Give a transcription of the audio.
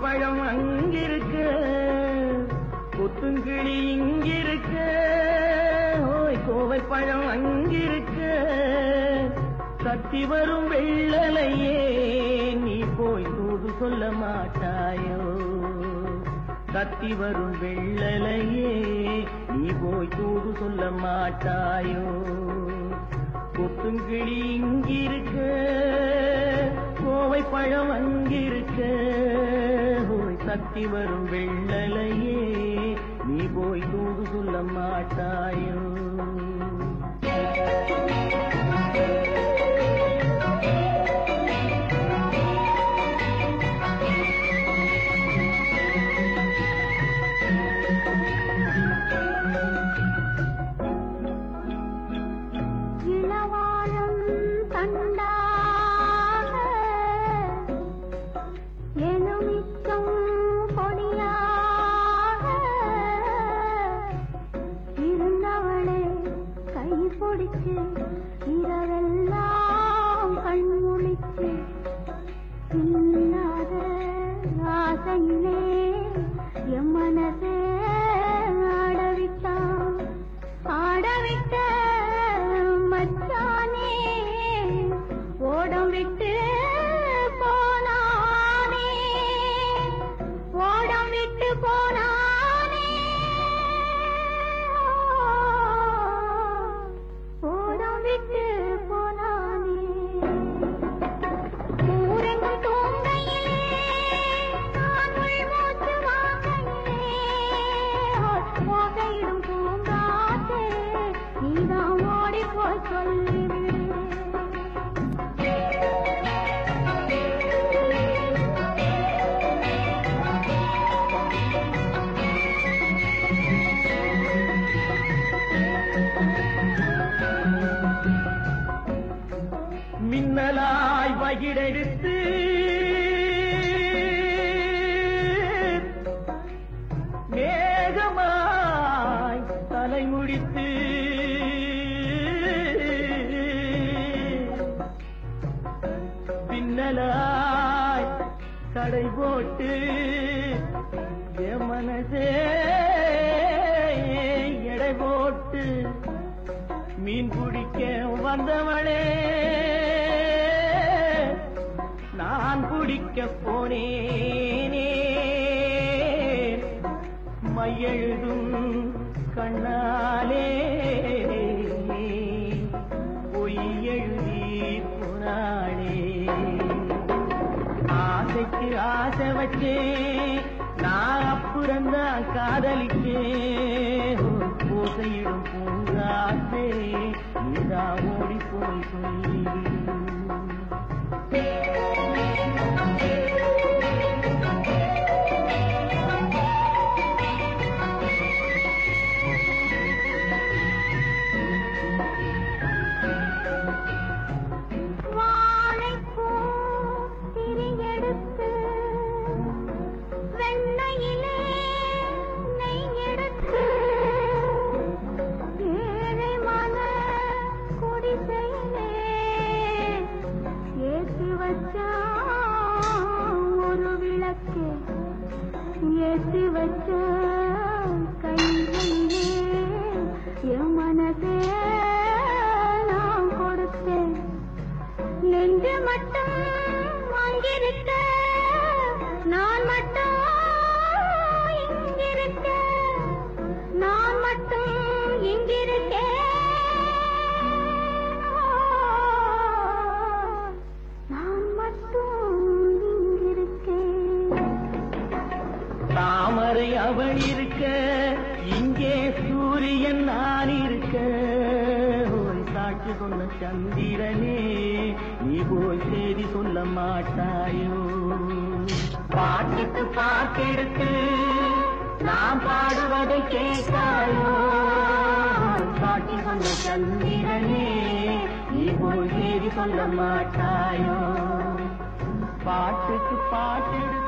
பழம் அங்கிருக்க, கொத்துங்கிளி இங்கிருக்க, ஓய் கோவை பழம் அங்கிருக்க, தத்தி வரும் வெள்ளலையே நீ போய் தூது சொல்ல மாட்டாயோ. தத்தி வரும் வெள்ளலையே நீ போய் தூது சொல்ல மாட்டாயோ. கொத்துங்கிளி இங்கிருக்க, கோவை பழம் அங்கிருக்க, தத்தி வரும் வெள்ளலையே நீ போய் தூது சொல்ல மாட்டாயோ. இளவானம் கண்டா இரவெல்லாம் கண்முழித்து இல்லாத ஆசையிலே என் மனசே ஆடவிட்டான். ஆடவிட்ட மச்சானே ஓடம் விட்டு போனானே, ஓடம் விட்டு போனானே. ஊரெங்கும் தூங்கையிலே நான் உள்மூச்சு வாங்கையிலே ஓசையிடும் பூங்காற்றே நீதான் ஓடிப்போய் சொல்லிவிடு. மின்னலாய் வகிடெடுத்து மேகமாய் தலைமுடித்து பின்னலாய் கடை போட்டு என் மனசே எடை போட்டு மீன் பிடிக்க வந்தவளே நான் பிடிக்க போனேனே. மையெழுதும் கண்ணாலே பொய் எழுதி போனாளே. ஆசைக்கு ஆசை வச்சே நான் அப்புறந்தான் காதலிச்சே. ஓசையிடும் பூங்காற்றே நீதான் ஓடி போய் சொல்லி. ஒரு விளக்கு ஏற்றி வச்ச கையிலே என் மனசே நான் கொடுத்தேன். நெஞ்சு மட்டும் அங்கிருக்க, நான் மட்டும் இங்கிருக்க, நான் மட்டும் இங்கிருக்கேன். தாமரை அவள் இருக்க சாட்சி சொன்ன சந்திரனே நீ போய் செய்தி சொல்ல மாட்டாயோ? பாட்டுக்கு பாட்டெடுத்து நான் பாடுவதை கேட்டாயோ? சாட்சி சொன்ன சந்திரனே நீ போய் செய்தி சொல்ல மாட்டாயோ? பாட்டுக்கு பாட்டெடுத்து